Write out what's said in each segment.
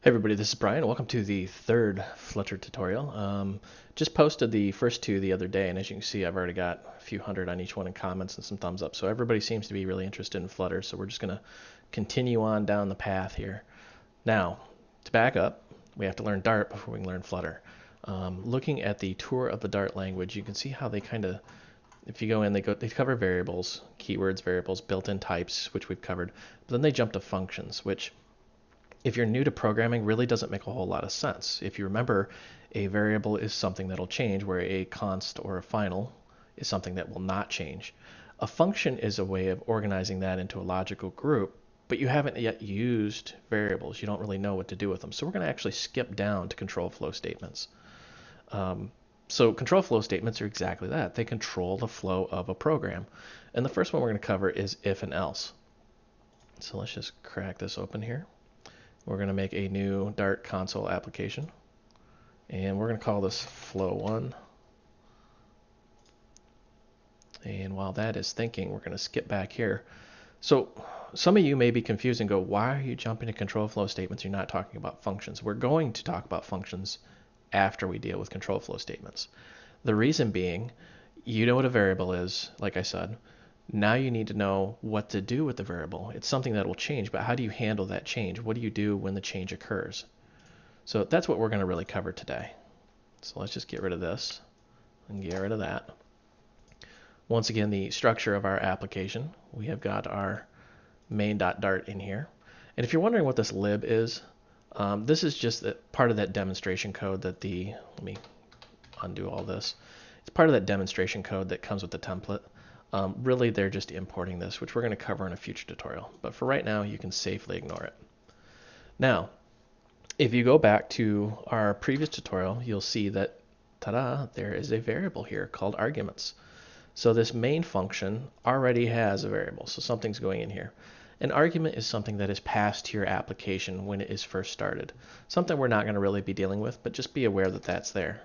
Hey everybody, this is Brian. Welcome to the third Flutter tutorial. Just posted the first two the other day, and as you can see, I've already got a few hundred on each one in comments and some thumbs up. So everybody seems to be really interested in Flutter, so we're just going to continue on down the path here. Now, to back up, we have to learn Dart before we can learn Flutter. Looking at the tour of the Dart language, you can see how they kind of, if you go in, they cover variables, keywords, variables, built-in types, which we've covered, but then they jump to functions, which if you're new to programming, really doesn't make a whole lot of sense. If you remember, a variable is something that'll change, where a const or a final is something that will not change. A function is a way of organizing that into a logical group, but you haven't yet used variables. You don't really know what to do with them. So we're going to actually skip down to control flow statements. So control flow statements are exactly that. They control the flow of a program. And the first one we're going to cover is if and else. So let's just crack this open here. We're going to make a new Dart console application, and we're going to call this flow1. And while that is thinking, we're going to skip back here. So some of you may be confused and go, why are you jumping to control flow statements? You're not talking about functions. We're going to talk about functions after we deal with control flow statements. The reason being, you know what a variable is, like I said. Now you need to know what to do with the variable. It's something that will change, but how do you handle that change? What do you do when the change occurs? So that's what we're going to really cover today. So let's just get rid of this and get rid of that. Once again, the structure of our application, we have got our main.dart in here. And if you're wondering what this lib is, this is just part of that demonstration code that let me undo all this. It's part of that demonstration code that comes with the template. Really, they're just importing this, which we're going to cover in a future tutorial. But for right now, you can safely ignore it. Now, if you go back to our previous tutorial, you'll see that, ta-da, there is a variable here called arguments. So this main function already has a variable, so something's going in here. An argument is something that is passed to your application when it is first started. Something we're not going to really be dealing with, but just be aware that that's there.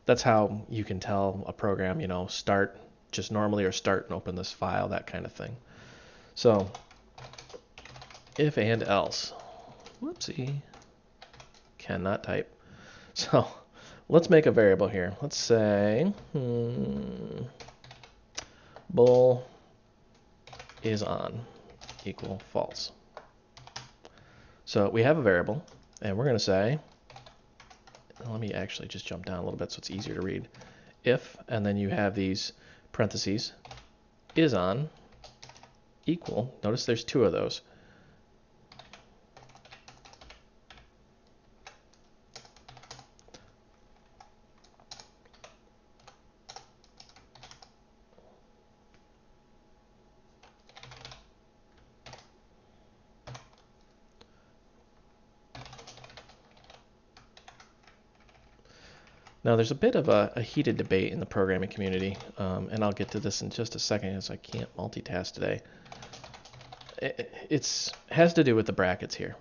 That's how you can tell a program, start just normally, or start and open this file, that kind of thing. So if and else, whoopsie, cannot type. So let's make a variable here. Let's say bool is on equal false. So we have a variable, and we're going to say, let me actually just jump down a little bit so it's easier to read. If, and then you have these parentheses, is on equal. Notice there's two of those. Now there's a bit of a heated debate in the programming community, and I'll get to this in just a second as I can't multitask today. It has to do with the brackets here.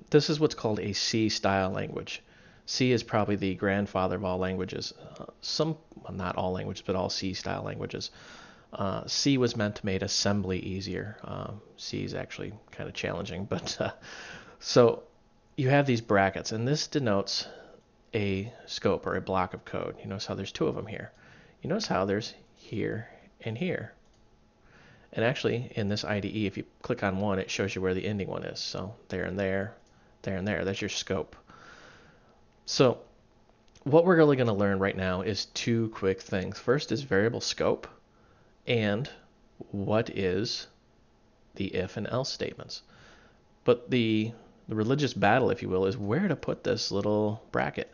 This is what's called a C style language. C is probably the grandfather of all languages. Well, not all languages, but all C style languages. C was meant to make assembly easier. C is actually kind of challenging, but so you have these brackets, and this denotes a scope or a block of code. You notice how there's two of them here. You notice how there's here and here. And actually, in this IDE, if you click on one, it shows you where the ending one is. So there and there, there and there. That's your scope. So what we're really going to learn right now is two quick things. First is variable scope, and what is the if and else statements. But the religious battle, if you will, is where to put this little bracket.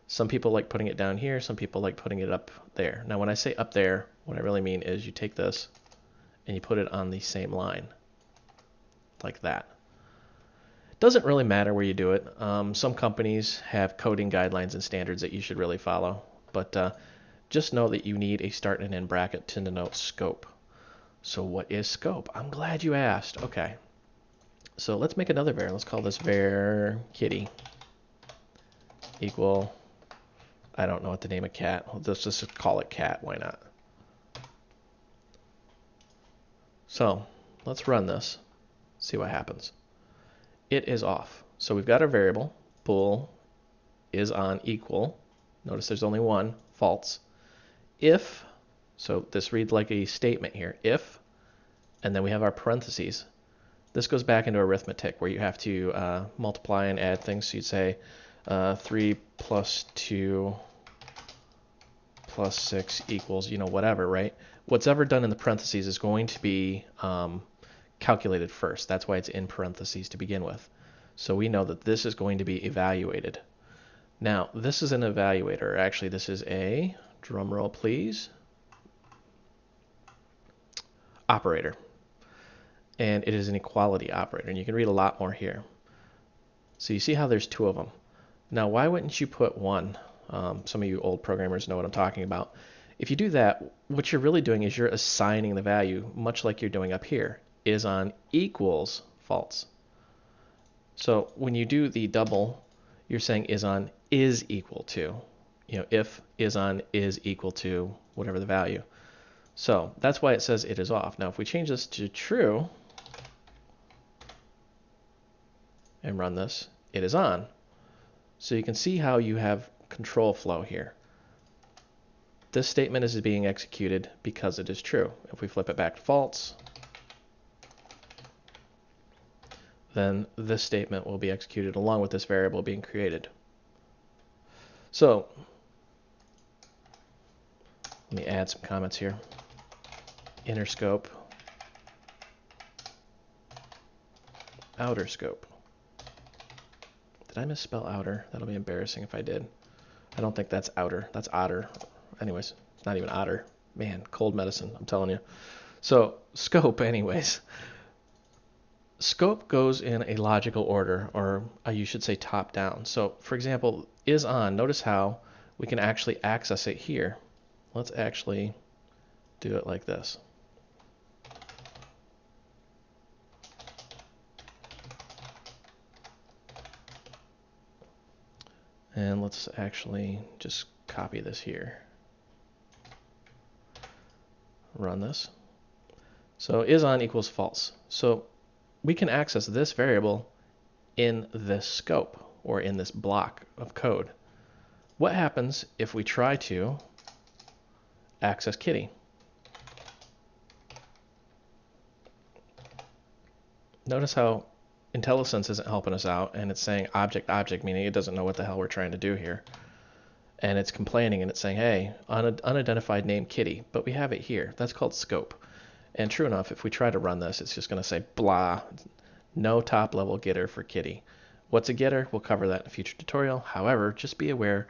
Some people like putting it down here. Some people like putting it up there. Now, when I say up there, what I really mean is you take this and you put it on the same line, like that. It doesn't really matter where you do it. Some companies have coding guidelines and standards that you should really follow, but just know that you need a start and end bracket to denote scope. So what is scope? I'm glad you asked. Okay. So let's make another var. Let's call this var kitty equal, I don't know what to name a cat. Let's just call it cat. Why not? So let's run this, see what happens. it is off. So we've got our variable, bool is on equal. Notice there's only one, false. If, so this reads like a statement here, if, and then we have our parentheses. This goes back into arithmetic where you have to multiply and add things. So you'd say 3 plus 2 plus 6 equals, whatever, right? What's ever done in the parentheses is going to be calculated first. That's why it's in parentheses to begin with. So we know that this is going to be evaluated. Now, this is an evaluator. Actually, this is a, drum roll please, operator. And it is an equality operator. And you can read a lot more here. So you see how there's two of them. Now, why wouldn't you put one? Some of you old programmers know what I'm talking about. If you do that, what you're really doing is you're assigning the value, much like you're doing up here, is on equals false. So when you do the double, you're saying is on is equal to, if is on is equal to whatever the value. So that's why it says it is off. Now, if we change this to true and run this, it is on. So you can see how you have control flow here. This statement is being executed because it is true. If we flip it back to false, then this statement will be executed along with this variable being created. So let me add some comments here. Inner scope, outer scope. Did I misspell outer? That'll be embarrassing if I did. I don't think that's outer. That's otter. Anyways, it's not even otter. Man, cold medicine, I'm telling you. So scope, anyways. Scope goes in a logical order, or you should say top down. So for example, is on, notice how we can actually access it here. Let's actually do it like this. And let's actually just copy this here. Run this. So is on equals false. So we can access this variable in this scope or in this block of code. What happens if we try to access Kitty? Notice how IntelliSense isn't helping us out, and it's saying object, meaning it doesn't know what the hell we're trying to do here. And it's complaining, and it's saying, hey, unidentified name Kitty, but we have it here. That's called scope. And true enough, if we try to run this, it's just going to say blah, no top level getter for Kitty. What's a getter? We'll cover that in a future tutorial. However, just be aware,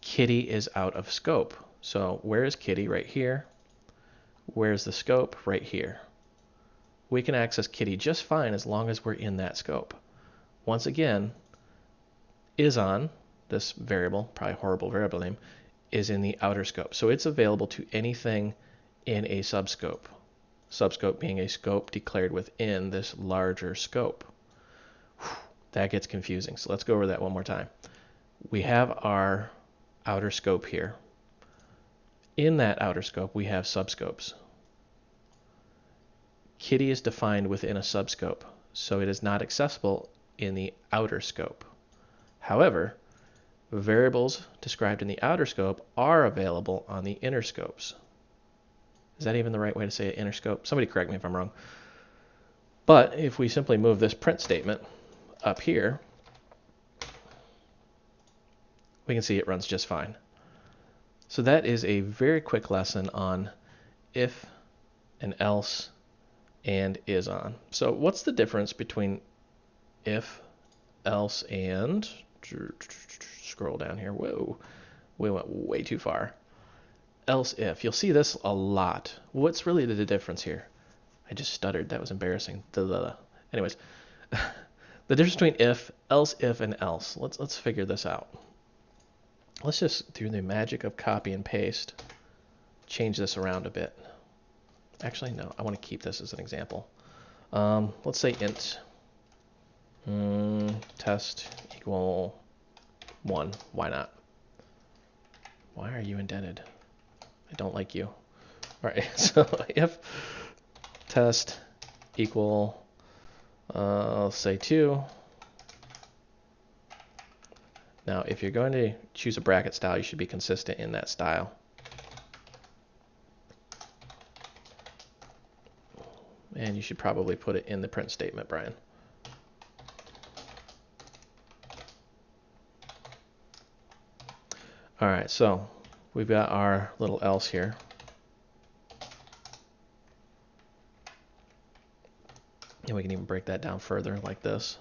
Kitty is out of scope. So where is Kitty? Right here. Where's the scope? Right here. We can access Kitty just fine as long as we're in that scope. Once again, is on, this variable, probably horrible variable name, is in the outer scope. So it's available to anything in a subscope. Subscope being a scope declared within this larger scope. That gets confusing. So let's go over that one more time. We have our outer scope here. In that outer scope, we have subscopes. Kitty is defined within a subscope, so it is not accessible in the outer scope. However, variables described in the outer scope are available on the inner scopes. Is that even the right way to say it, inner scope? Somebody correct me if I'm wrong. But if we simply move this print statement up here, we can see it runs just fine. So that is a very quick lesson on if and else and is on. So what's the difference between if, else, and, scroll down here, whoa, we went way too far. Else if, you'll see this a lot. What's really the difference here? I just stuttered, that was embarrassing. Anyways, the difference between if, else if, and else. Let's figure this out. Let's just do the magic of copy and paste, change this around a bit. Actually, no, I want to keep this as an example. Let's say int test equal 1. Why not? Why are you indented? I don't like you. All right, so if test equal, let's say 2, Now, if you're going to choose a bracket style, you should be consistent in that style. And you should probably put it in the print statement, Brian. All right, so we've got our little else here. And we can even break that down further like this.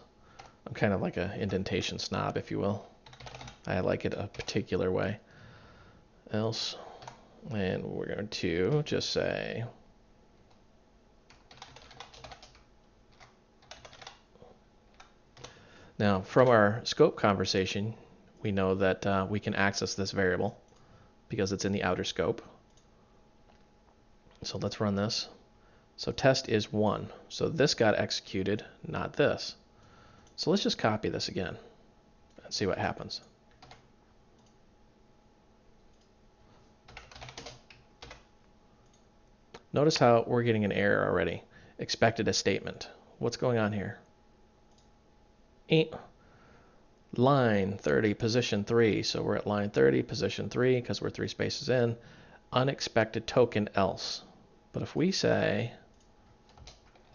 I'm kind of like an indentation snob, if you will. I like it a particular way. Else, and we're going to just say now from our scope conversation, we know that we can access this variable because it's in the outer scope. So let's run this. So test is 1. So this got executed, not this. So let's just copy this again and see what happens. Notice how we're getting an error already. Expected a statement. What's going on here? Line 30, position 3. So we're at line 30, position 3, because we're 3 spaces in. Unexpected token else. But if we say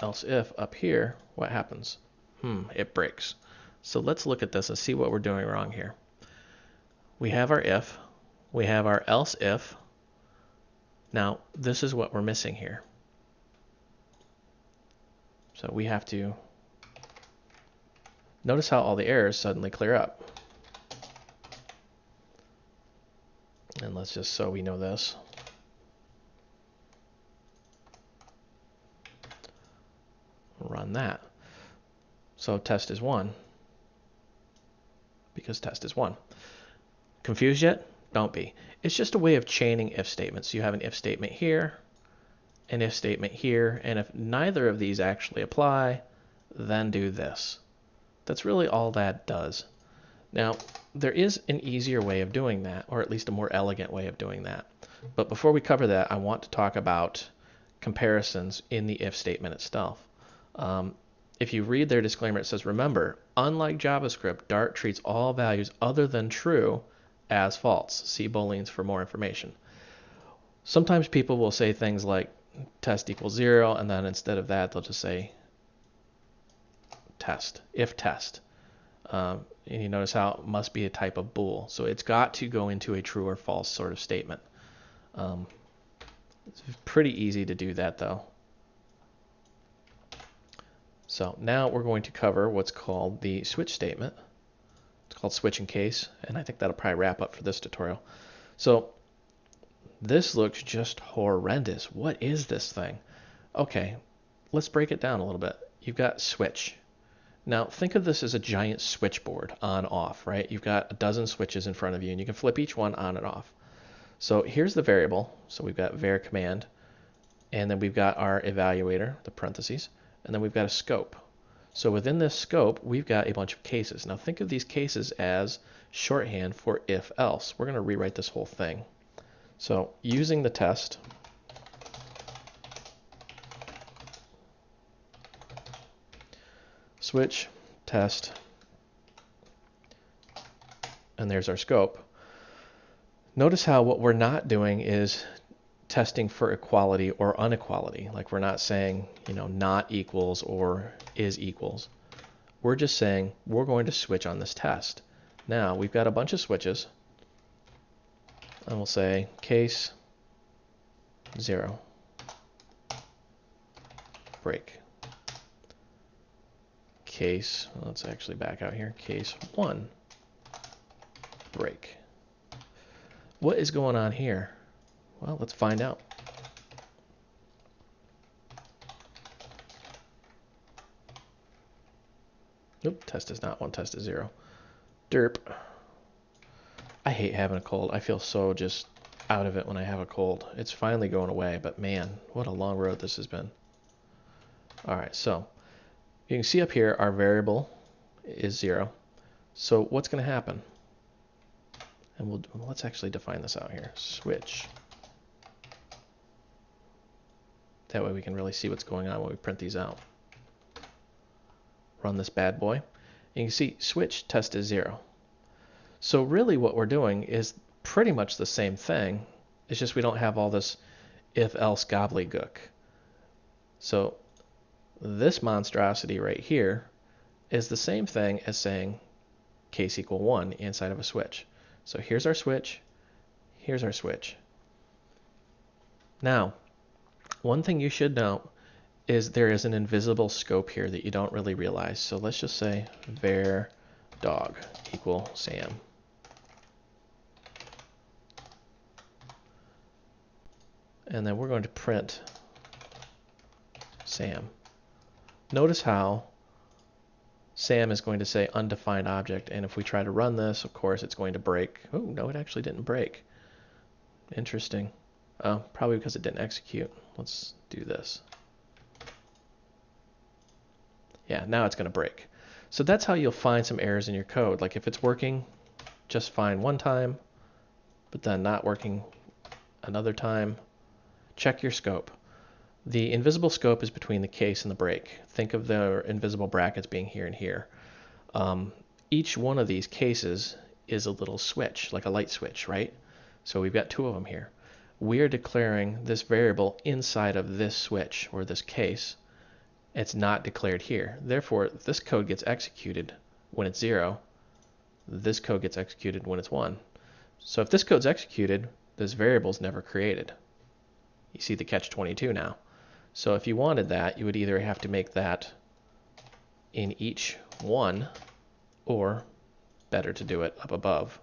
else if up here, what happens? It breaks. So let's look at this and see what we're doing wrong here. We have our if. We have our else if. Now, this is what we're missing here. So we have to notice how all the errors suddenly clear up. And let's just, so we know this. Run that. So test is 1. Because test is 1. Confused yet? Don't be. It's just a way of chaining if statements. You have an if statement here, an if statement here, and if neither of these actually apply, then do this. That's really all that does. Now, there is an easier way of doing that, or at least a more elegant way of doing that. But before we cover that, I want to talk about comparisons in the if statement itself. If you read their disclaimer, it says, remember, unlike JavaScript, Dart treats all values other than true as false. See Boleyn's for more information. Sometimes people will say things like test equals 0, and then instead of that, they'll just say test, if test. And you notice how it must be a type of bool. So it's got to go into a true or false sort of statement. It's pretty easy to do that, though. So now we're going to cover what's called the switch statement. It's called switch in case, and I think that'll probably wrap up for this tutorial. So this looks just horrendous. What is this thing? Okay, let's break it down a little bit. You've got switch. Now think of this as a giant switchboard on off, right? You've got a dozen switches in front of you, and you can flip each one on and off. So here's the variable. So we've got var command, and then we've got our evaluator, the parentheses, and then we've got a scope. So within this scope, we've got a bunch of cases. Now think of these cases as shorthand for if else. We're going to rewrite this whole thing. So using the test, switch, test, and there's our scope. Notice how what we're not doing is testing for equality or inequality. Like we're not saying, not equals or is equals. We're just saying we're going to switch on this test. Now we've got a bunch of switches, and we'll say case 0, break. Case, let's actually back out here, case 1, break. What is going on here? Well, let's find out. Nope, test is not 1, test is 0. Derp. I hate having a cold. I feel so just out of it when I have a cold. It's finally going away, but man, what a long road this has been. All right, so you can see up here our variable is 0. So what's going to happen? And let's actually define this out here. Switch. That way we can really see what's going on when we print these out. Run this bad boy. And you can see switch test is 0. So really what we're doing is pretty much the same thing. It's just we don't have all this if-else gobbledygook. So this monstrosity right here is the same thing as saying case equal 1 inside of a switch. So here's our switch, here's our switch. Now, one thing you should know is there is an invisible scope here that you don't really realize. So let's just say var dog equal Sam. And then we're going to print Sam. Notice how Sam is going to say undefined object, and if we try to run this, of course, it's going to break. Oh, no, it actually didn't break. Interesting. Probably because it didn't execute. Let's do this. Yeah, now it's going to break. So that's how you'll find some errors in your code. Like if it's working just fine one time, but then not working another time, check your scope. The invisible scope is between the case and the break. Think of the invisible brackets being here and here. Each one of these cases is a little switch, like a light switch, right? So we've got 2 of them here. We are declaring this variable inside of this switch, or this case. It's not declared here. Therefore, this code gets executed when it's 0. This code gets executed when it's 1. So if this code's executed, this variable's never created. You see the catch-22 now. So if you wanted that, you would either have to make that in each one, or better to do it up above.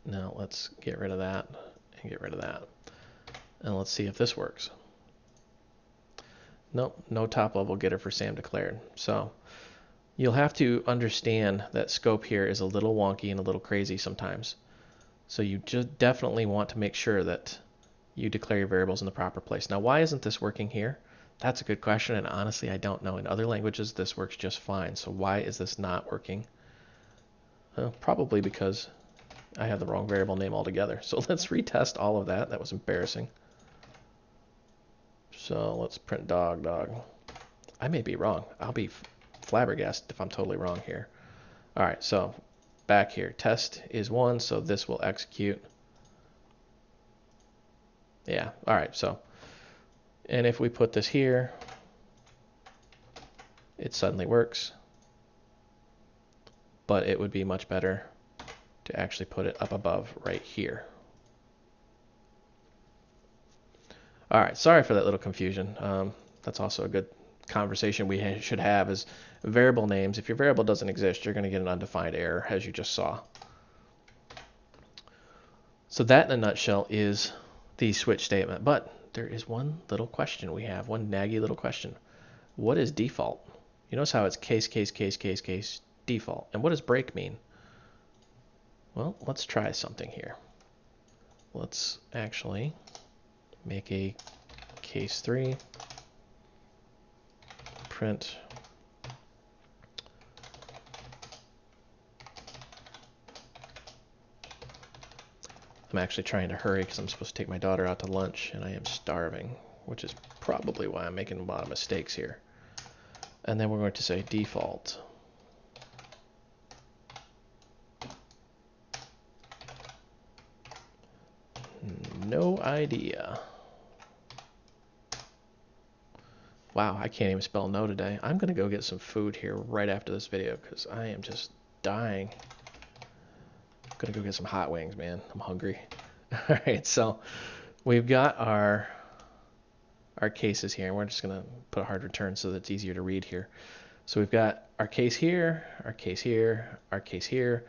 Now let's get rid of that and get rid of that. And let's see if this works. Nope, no top level getter for Sam declared. So you'll have to understand that scope here is a little wonky and a little crazy sometimes. So you just definitely want to make sure that you declare your variables in the proper place. Now, why isn't this working here? That's a good question, and honestly, I don't know. In other languages, this works just fine. So why is this not working? Probably because I have the wrong variable name altogether. So let's retest all of that. That was embarrassing. So let's print dog. I may be wrong. I'll be flabbergasted if I'm totally wrong here. All right, so back here. Test is 1, so this will execute. Yeah, all right, so, and if we put this here, it suddenly works, but it would be much better to actually put it up above right here. All right, sorry for that little confusion. That's also a good conversation we should have is variable names. If your variable doesn't exist, you're going to get an undefined error, as you just saw. So that in a nutshell is the switch statement, but there is one little question we have, one naggy little question. What is default? You notice how it's case, default. And what does break mean? Well, let's try something here. Let's actually make a case 3, print I'm actually trying to hurry because I'm supposed to take my daughter out to lunch and I am starving, which is probably why I'm making a lot of mistakes here. And then we're going to say default. No idea. Wow, I can't even spell no today. I'm going to go get some food here right after this video because I am just dying. I'm going to go get some hot wings, man. I'm hungry. All right, so we've got our cases here, and we're just going to put a hard return so that it's easier to read here. So we've got our case here, our case here, our case here,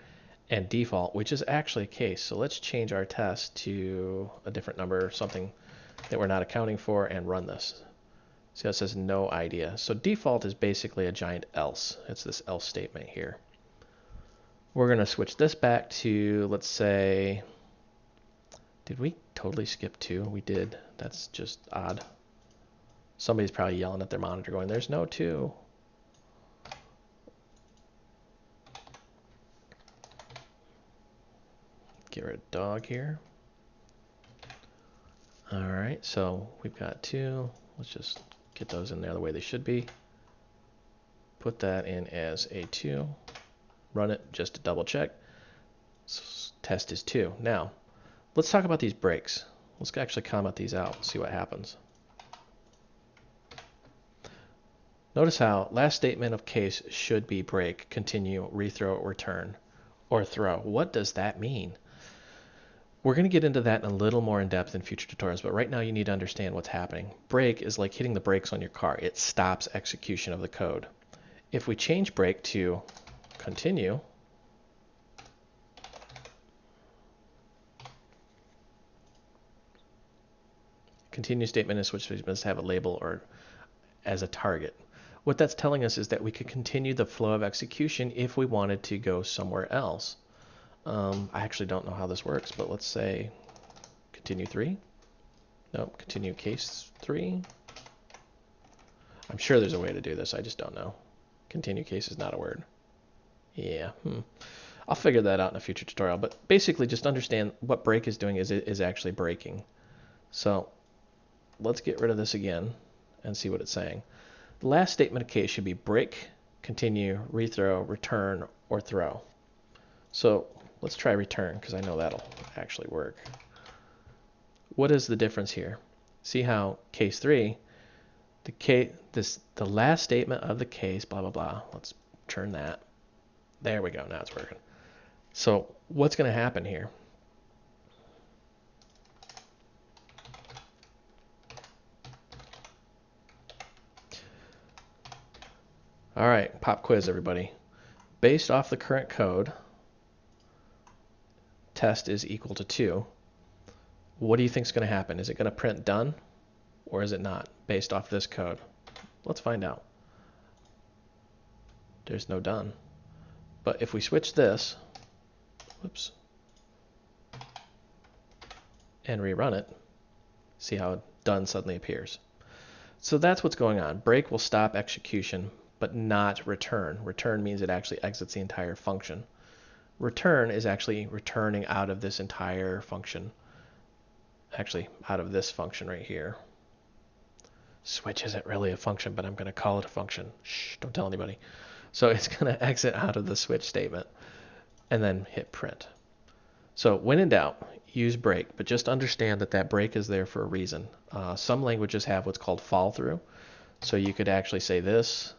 and default, which is actually a case. So let's change our test to a different number, something that we're not accounting for, and run this. See how it says no idea. So default is basically a giant else. It's this else statement here. We're going to switch this back to, let's say, did we totally skip 2? We did. That's just odd. Somebody's probably yelling at their monitor going, there's no 2. Get rid of dog here. All right, so we've got 2. Let's just get those in there the way they should be. Put that in as a 2. run it just to double check. Test is 2. Now, let's talk about these breaks. Let's actually comment these out, see what happens. Notice how last statement of case should be break, continue, rethrow, return, or throw. What does that mean? We're going to get into that in a little more in depth in future tutorials, but right now you need to understand what's happening. Break is like hitting the brakes on your car. It stops execution of the code. If we change break to continue, continue statement is which must have a label or as a target. What that's telling us is that we could continue the flow of execution if we wanted to go somewhere else. I actually don't know how this works, but let's say continue 3. Nope, continue case 3. I'm sure there's a way to do this, I just don't know. Continue case is not a word. Yeah, I'll figure that out in a future tutorial, but basically just understand what break is doing is it is actually breaking. So let's get rid of this again and see what it's saying. The last statement of case should be break, continue, rethrow, return, or throw. So let's try return because I know that'll actually work. What is the difference here? See how case 3, the last statement of the case, blah, blah, blah. Let's turn that. There we go. Now it's working. So what's going to happen here? All right, pop quiz, everybody. Based off the current code, test is equal to 2. What do you think is going to happen? Is it going to print done or is it not based off this code? Let's find out. There's no done. But if we switch this, whoops, and rerun it, see how done suddenly appears. So that's what's going on. Break will stop execution, but not return. Return means it actually exits the entire function. Return is actually returning out of this entire function. Actually, out of this function right here. Switch isn't really a function, but I'm going to call it a function. Shh, don't tell anybody. So it's going to exit out of the switch statement and then hit print. So when in doubt, use break, but just understand that that break is there for a reason. Some languages have what's called fall through. So you could actually say this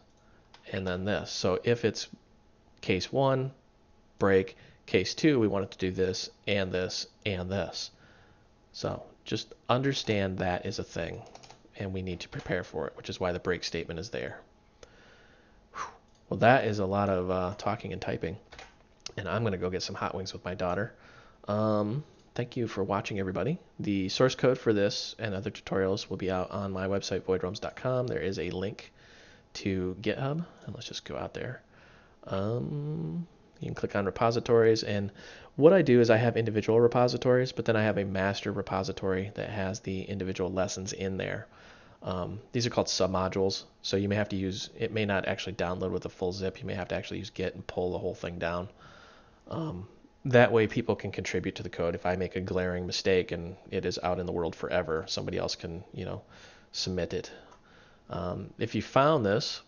and then this. So if it's case 1, break, case 2, we want it to do this and this and this. So just understand that is a thing and we need to prepare for it, which is why the break statement is there. Well, that is a lot of talking and typing, and I'm going to go get some hot wings with my daughter. Thank you for watching, everybody. The source code for this and other tutorials will be out on my website, voidrealms.com. There is a link to GitHub, and let's just go out there. You can click on repositories, and what I do is I have individual repositories, but then I have a master repository that has the individual lessons in there. These are called submodules, so you may have to use, it may not actually download with a full zip. You may have to actually use Git and pull the whole thing down. That way people can contribute to the code. If I make a glaring mistake and it is out in the world forever, somebody else can, submit it. If you found this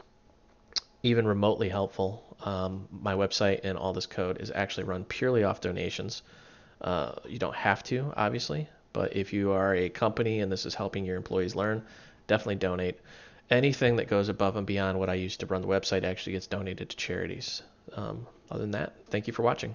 even remotely helpful, my website and all this code is actually run purely off donations. You don't have to, obviously, but if you are a company and this is helping your employees learn, definitely donate. Anything that goes above and beyond what I use to run the website actually gets donated to charities. Other than that, thank you for watching.